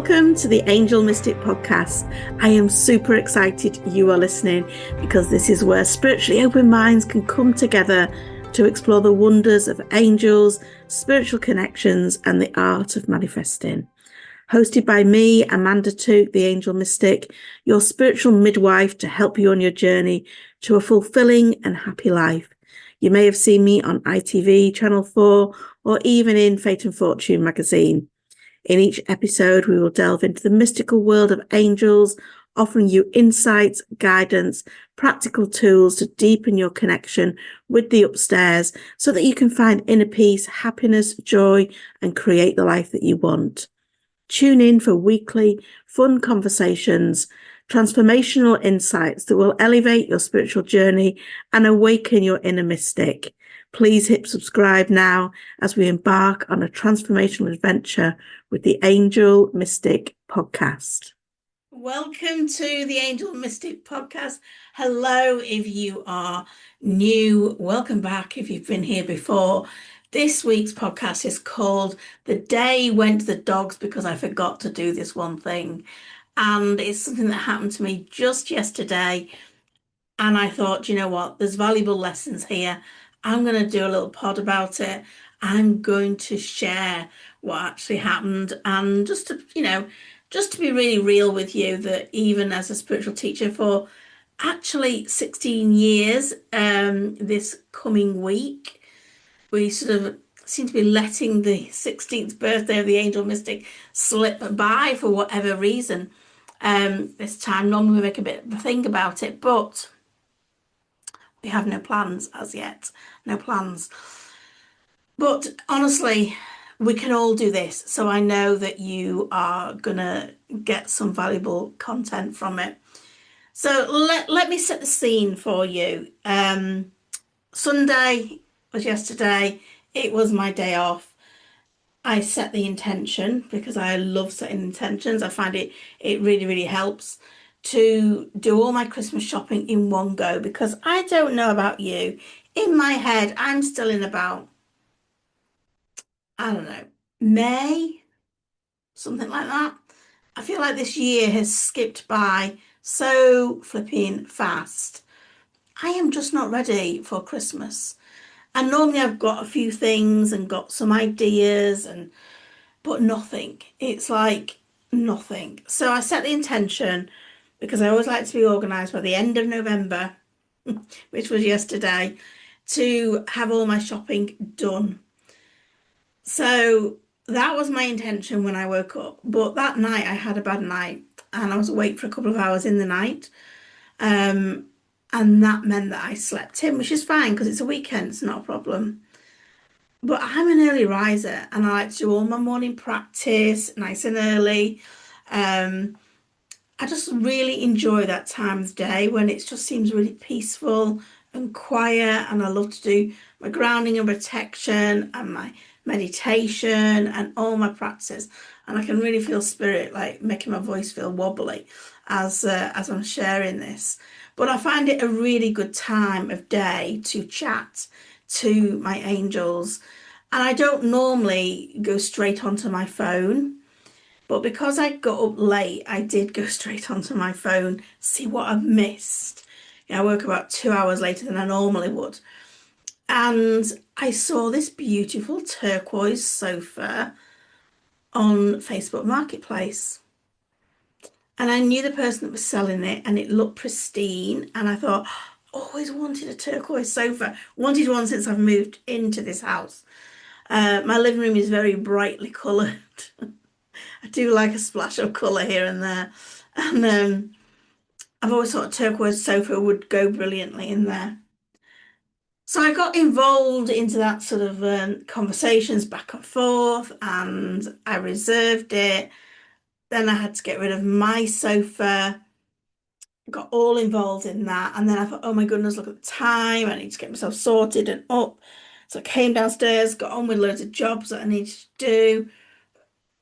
Welcome to the Angel Mystic Podcast. I am super excited you are listening because this is where spiritually open minds can come together to explore the wonders of angels, spiritual connections, and the art of manifesting. Hosted by me, Amanda Tooke, the Angel Mystic, your spiritual midwife to help you on your journey to a fulfilling and happy life. You may have seen me on ITV, Channel 4, or even in Fate and Fortune magazine. In each episode, we will delve into the mystical world of angels, offering you insights, guidance, practical tools to deepen your connection with the upstairs so that you can find inner peace, happiness, joy, and create the life that you want. Tune in for weekly, fun conversations, transformational insights that will elevate your spiritual journey and awaken your inner mystic. Please hit subscribe now as we embark on a transformational adventure with the Angel Mystic Podcast. Welcome to the Angel Mystic Podcast. Hello, if you are new. Welcome back if you've been here before. This week's podcast is called The Day Went to the Dogs Because I Forgot to Do This One Thing. And it's something that happened to me just yesterday. And I thought, you know what, there's valuable lessons here. I'm going to do a little pod about it. I'm going to share what actually happened and just to be really real with you, that even as a spiritual teacher for actually 16 years, this coming week, we sort of seem to be letting the 16th birthday of the Angel Mystic slip by for whatever reason. This time, normally we make a bit of a thing about it, but we have no plans as yet. No plans. But honestly, we can all do this. So I know that you are going to get some valuable content from it. So let me set the scene for you. Sunday was yesterday. It was my day off. I set the intention because I love setting intentions. I find it really, really helps to do all my Christmas shopping in one go, because I don't know about you. In my head, I'm still in about, I don't know, May, something like that. I feel like this year has skipped by so flipping fast. I am just not ready for Christmas. And normally I've got a few things and got some ideas, but nothing. It's like nothing. So I set the intention, because I always like to be organised by the end of November, which was yesterday, to have all my shopping done. So that was my intention when I woke up. But that night I had a bad night and I was awake for a couple of hours in the night. And that meant that I slept in, which is fine because it's a weekend, it's not a problem. But I'm an early riser and I like to do all my morning practice nice and early. I just really enjoy that time of day when it just seems really peaceful and quiet, and I love to do my grounding and protection and my meditation and all my practices, and I can really feel spirit like making my voice feel wobbly as I'm sharing this. But I find it a really good time of day to chat to my angels, and I don't normally go straight onto my phone. But because I got up late, I did go straight onto my phone, see what I've missed. I woke about 2 hours later than I normally would. And I saw this beautiful turquoise sofa on Facebook Marketplace. And I knew the person that was selling it and it looked pristine. And I thought, always wanted a turquoise sofa. Wanted one since I've moved into this house. My living room is very brightly coloured. I do like a splash of colour here and there. And I've always thought a turquoise sofa would go brilliantly in there. So I got involved into that sort of conversations back and forth, and I reserved it. Then I had to get rid of my sofa. Got all involved in that. And then I thought, oh my goodness, look at the time. I need to get myself sorted and up. So I came downstairs, got on with loads of jobs that I needed to do.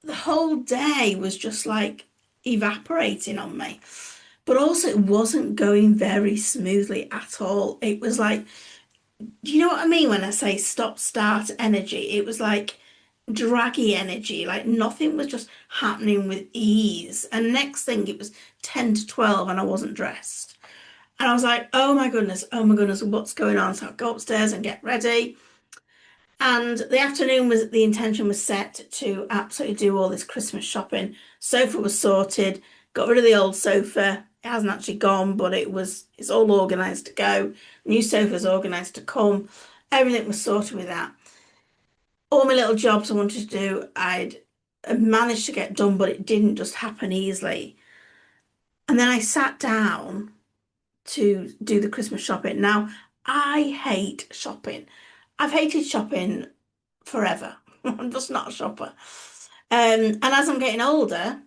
The whole day was just like evaporating on me, but also it wasn't going very smoothly at all. It was like, do you know what I mean when I say stop start energy? It was like draggy energy, like nothing was just happening with ease. And next thing it was 10 to 12 and I wasn't dressed. And I was like, oh my goodness, what's going on? So I go upstairs and get ready. And the afternoon was the intention was set to absolutely do all this Christmas shopping. Sofa was sorted, got rid of the old sofa. It hasn't actually gone, but it's all organised to go. New sofa's organised to come. Everything was sorted with that. All my little jobs I wanted to do, I'd managed to get done, but it didn't just happen easily. And then I sat down to do the Christmas shopping. Now, I hate shopping. I've hated shopping forever. I'm just not a shopper. And as I'm getting older,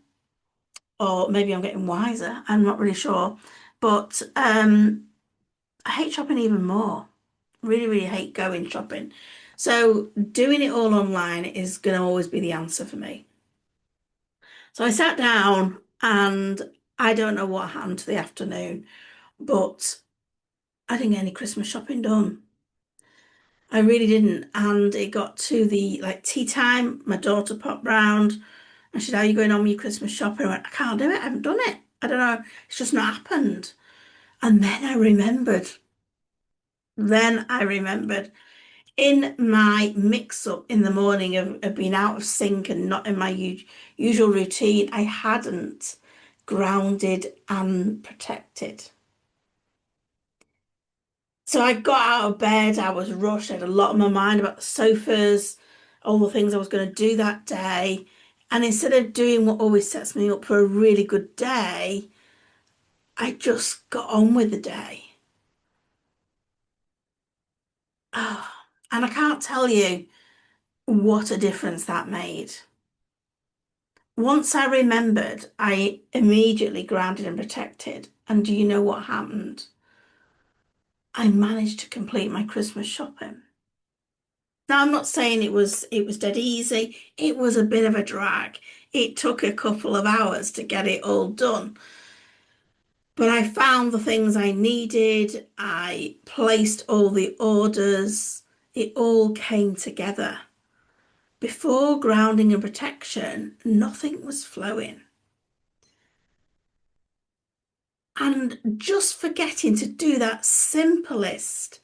or maybe I'm getting wiser, I'm not really sure, but I hate shopping even more. Really, really hate going shopping. So doing it all online is going to always be the answer for me. So I sat down and I don't know what happened to the afternoon, but I didn't get any Christmas shopping done. I really didn't. And it got to the like tea time. My daughter popped round and she said, "How are you going on with your Christmas shopping?" I went, "I can't do it. I haven't done it. I don't know. It's just not happened." And then I remembered. Then I remembered in my mix up in the morning of being out of sync and not in my usual routine, I hadn't grounded and protected. So I got out of bed, I was rushed, I had a lot on my mind about the sofas, all the things I was going to do that day. And instead of doing what always sets me up for a really good day, I just got on with the day. Oh, and I can't tell you what a difference that made. Once I remembered, I immediately grounded and protected. And do you know what happened? I managed to complete my Christmas shopping. Now, I'm not saying it was dead easy. It was a bit of a drag. It took a couple of hours to get it all done. But I found the things I needed. I placed all the orders. It all came together. Before grounding and protection, nothing was flowing. And just forgetting to do that simplest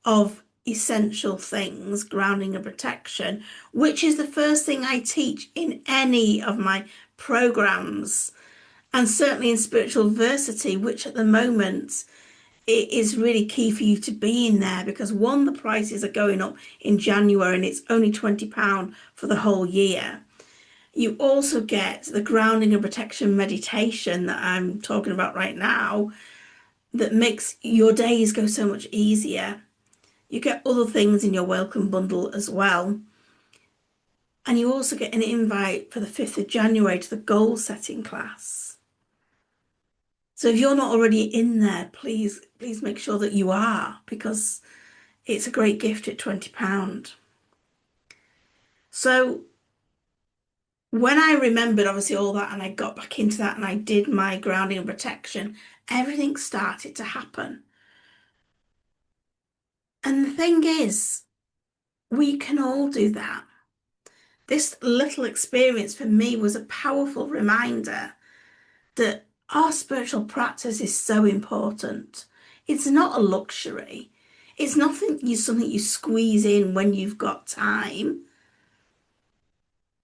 of essential things, grounding and protection, which is the first thing I teach in any of my programs, and certainly in spiritual adversity, which at the moment it is really key for you to be in there because one, the prices are going up in January and it's only £20 for the whole year. You also get the grounding and protection meditation that I'm talking about right now that makes your days go so much easier. You get other things in your welcome bundle as well. And you also get an invite for the 5th of January to the goal setting class. So if you're not already in there, please make sure that you are because it's a great gift at £20. So when I remembered obviously all that and I got back into that and I did my grounding and protection, everything started to happen. And the thing is, we can all do that. This little experience for me was a powerful reminder that our spiritual practice is so important. It's not a luxury. It's nothing something you squeeze in when you've got time.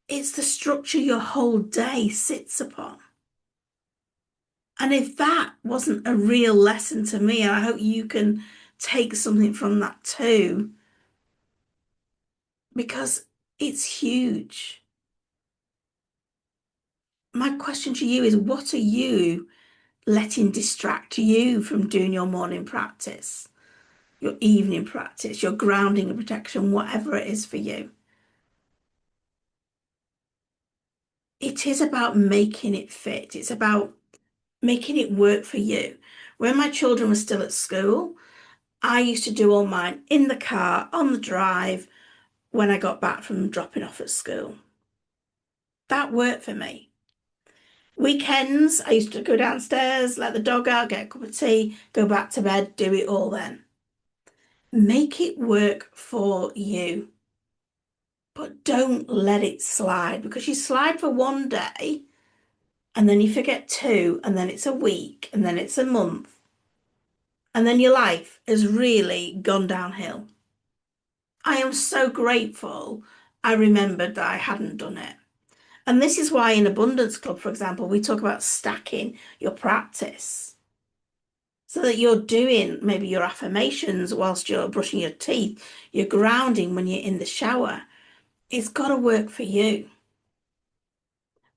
It's the structure your whole day sits upon. And if that wasn't a real lesson to me, and I hope you can take something from that too, because it's huge. My question to you is, what are you letting distract you from doing your morning practice, your evening practice, your grounding and protection, whatever it is for you? It is about making it fit. It's about making it work for you. When my children were still at school, I used to do all mine in the car, on the drive, when I got back from dropping off at school. That worked for me. Weekends, I used to go downstairs, let the dog out, get a cup of tea, go back to bed, do it all then. Make it work for you. but don't let it slide because you slide for one day and then you forget two, and then it's a week, and then it's a month, and then your life has really gone downhill. I am so grateful I remembered that I hadn't done it. And this is why in Abundance Club, for example, we talk about stacking your practice so that you're doing maybe your affirmations whilst you're brushing your teeth, you're grounding when you're in the shower. It's got to work for you.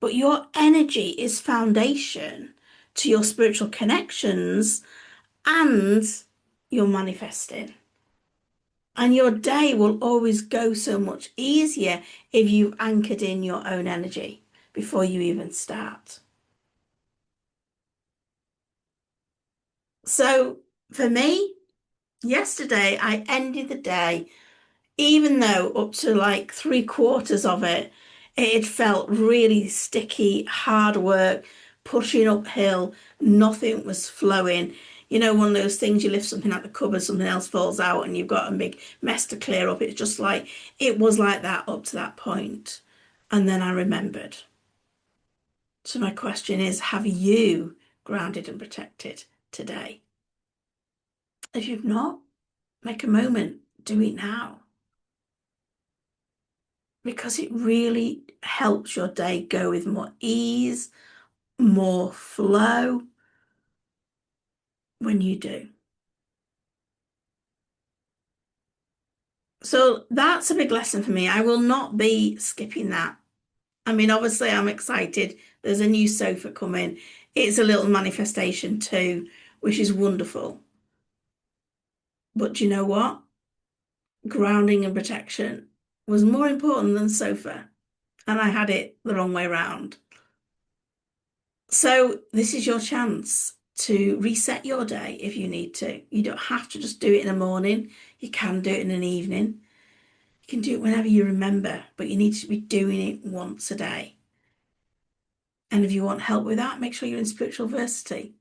But your energy is foundation to your spiritual connections and your manifesting. And your day will always go so much easier if you've anchored in your own energy before you even start. So for me, yesterday I ended the day, even though up to like three-quarters of it, it felt really sticky, hard work, pushing uphill, nothing was flowing. You know, one of those things you lift something out the cupboard, something else falls out, and you've got a big mess to clear up. It's just like it was like that up to that point. And then I remembered. So my question is, have you grounded and protected today? If you've not, make a moment, do it now. Because it really helps your day go with more ease, more flow when you do. So that's a big lesson for me. I will not be skipping that. I mean, obviously, I'm excited. There's a new sofa coming. It's a little manifestation too, which is wonderful. But do you know what? Grounding and protection was more important than sofa, and I had it the wrong way round. So this is your chance to reset your day if you need to. You don't have to just do it in the morning. You can do it in an evening. You can do it whenever you remember, but you need to be doing it once a day. And if you want help with that, make sure you're in spiritual versity.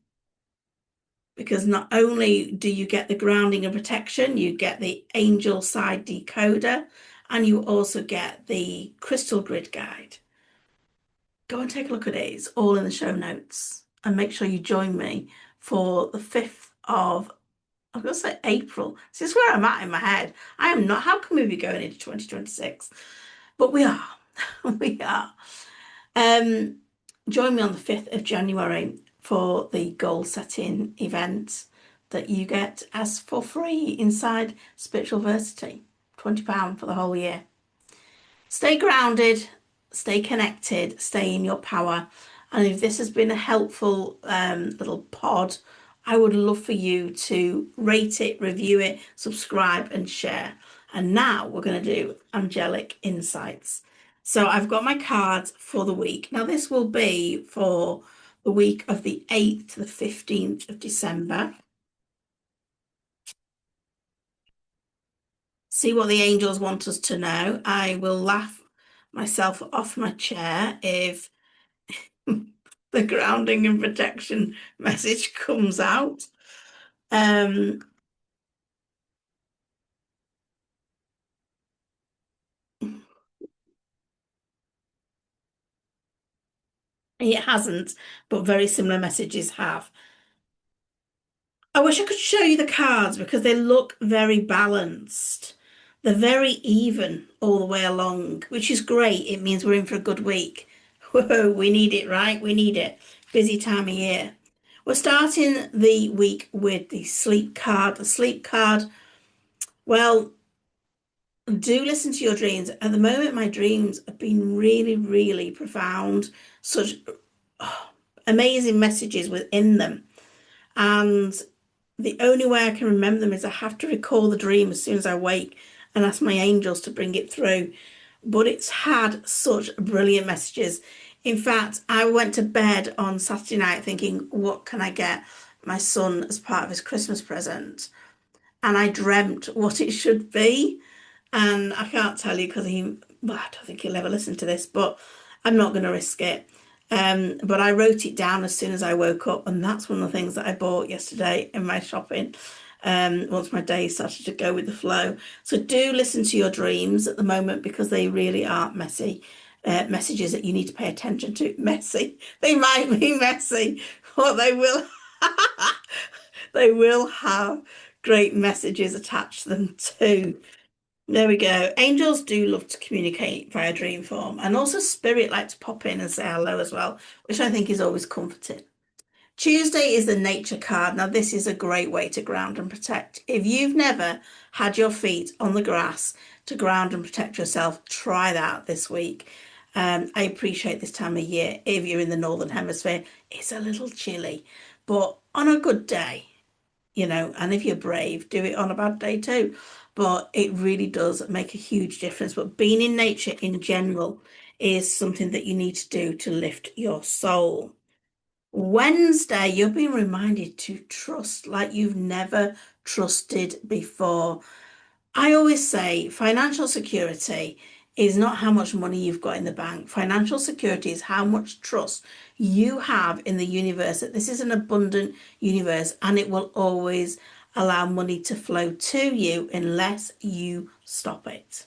Because not only do you get the grounding and protection, you get the angel side decoder, and you also get the crystal grid guide. Go and take a look at it. It's all in the show notes. And make sure you join me for the 5th of, I'm going to say April. This is where I'm at in my head. I am not, how can we be going into 2026? But we are. We are. Um, Join me on the 5th of January for the goal setting event that you get as for free inside Spiritual Versity. £20 for the whole year. Stay grounded, stay connected, stay in your power. And if this has been a helpful little pod, I would love for you to rate it, review it, subscribe, and share. And now we're going to do angelic insights. So I've got my cards for the week. Now, this will be for the week of the 8th to the 15th of December. See what the angels want us to know. I will laugh myself off my chair if the grounding and protection message comes out. Um, it hasn't, but very similar messages have. I wish I could show you the cards because they look very balanced. They're very even all the way along, which is great. It means we're in for a good week. Whoa, we need it, right? We need it. Busy time of year. We're starting the week with the sleep card. The sleep card, well, do listen to your dreams. At the moment, my dreams have been really, really profound, such amazing messages within them. And the only way I can remember them is I have to recall the dream as soon as I wake and ask my angels to bring it through. But it's had such brilliant messages. In fact, I went to bed on Saturday night thinking, what can I get my son as part of his Christmas present? And I dreamt what it should be. And I can't tell you because well, I don't think he'll ever listen to this, but I'm not going to risk it. But I wrote it down as soon as I woke up, and that's one of the things that I bought yesterday in my shopping. once my day started to go with the flow. So do listen to your dreams at the moment because they really are messy. Messages that you need to pay attention to. Messy. They might be messy, but they will they will have great messages attached to them too. There we go. Angels do love to communicate via dream form, and also spirit like to pop in and say hello as well, which I think is always comforting. Tuesday is the nature card. Now, this is a great way to ground and protect. If you've never had your feet on the grass to ground and protect yourself, try that this week. I appreciate this time of year. If you're in the Northern Hemisphere, it's a little chilly, but on a good day, and if you're brave, do it on a bad day too. But it really does make a huge difference. But being in nature in general is something that you need to do to lift your soul. Wednesday, you're being reminded to trust like you've never trusted before. I always say financial security is not how much money you've got in the bank. Financial security is how much trust you have in the universe, that this is an abundant universe and it will always allow money to flow to you unless you stop it.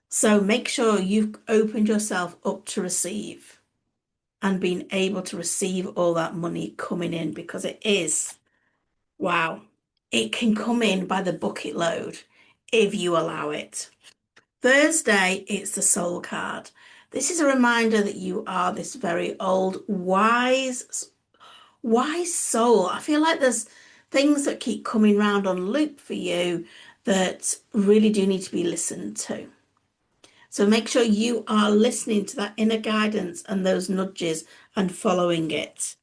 So make sure you've opened yourself up to receive and being able to receive all that money coming in, because it is, wow, it can come in by the bucket load if you allow it. Thursday, it's the soul card. This is a reminder that you are this very old, wise soul. I feel like there's things that keep coming round on loop for you that really do need to be listened to. So make sure you are listening to that inner guidance and those nudges and following it.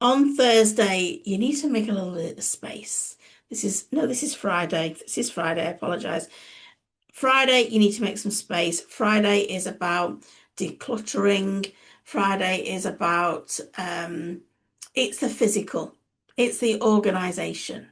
On Thursday, you need to make a little bit of space. This is Friday. This is Friday, I apologize. Friday, you need to make some space. Friday is about decluttering. Friday is about, it's the physical. It's the organization.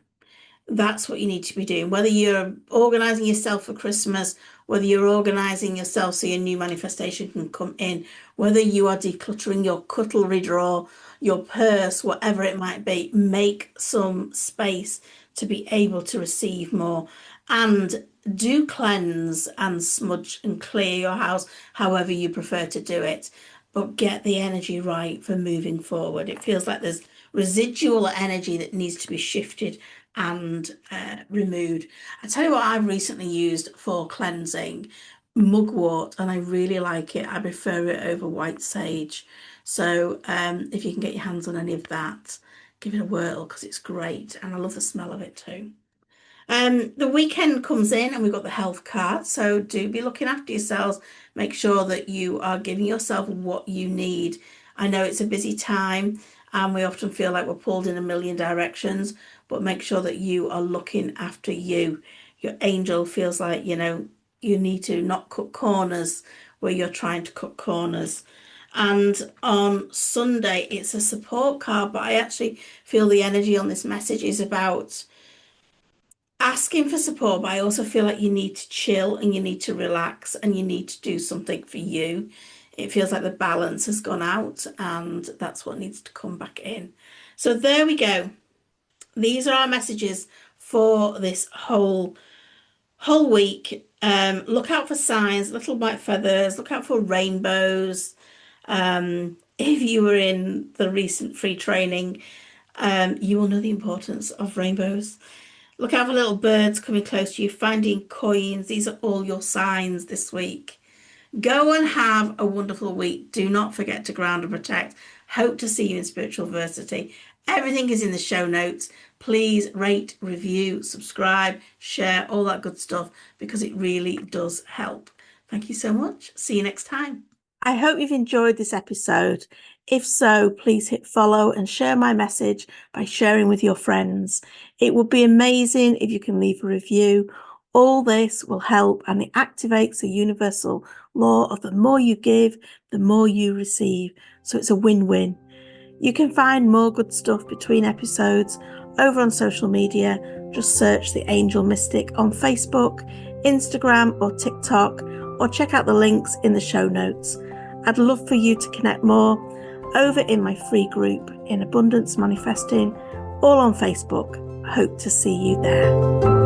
That's what you need to be doing. Whether you're organizing yourself for Christmas, whether you're organizing yourself so your new manifestation can come in, whether you are decluttering your cutlery drawer, your purse, whatever it might be, make some space to be able to receive more. And do cleanse and smudge and clear your house however you prefer to do it, but get the energy right for moving forward. It feels like there's residual energy that needs to be shifted and removed. I tell you what, I've recently used for cleansing mugwort, and I really like it. I prefer it over white sage. So if you can get your hands on any of that, give it a whirl because it's great, and I love the smell of it too. The weekend comes in and we've got the health card, so do be looking after yourselves. Make sure that you are giving yourself what you need. I know it's a busy time and we often feel like we're pulled in a million directions, but make sure that you are looking after you. Your angel feels like, you need to not cut corners where you're trying to cut corners. And on Sunday, it's a support card, but I actually feel the energy on this message is about asking for support, but I also feel like you need to chill and you need to relax and you need to do something for you. It feels like the balance has gone out and that's what needs to come back in. So there we go. These are our messages for this whole week. Look out for signs, little white feathers, look out for rainbows. If you were in the recent free training, you will know the importance of rainbows. Look out for little birds coming close to you, finding coins. These are all your signs this week. Go and have a wonderful week. Do not forget to ground and protect. Hope to see you in Spiritual Versity. Everything is in the show notes. Please rate, review, subscribe, share, all that good stuff, because it really does help. Thank you so much. See you next time. I hope you've enjoyed this episode. If so, please hit follow and share my message by sharing with your friends. It would be amazing if you can leave a review. All this will help, and it activates the universal law of the more you give, the more you receive. So it's a win-win. You can find more good stuff between episodes over on social media. Just search The Angel Mystic on Facebook, Instagram or TikTok, or check out the links in the show notes. I'd love for you to connect more over in my free group in Abundance Manifesting, all on Facebook. I hope to see you there.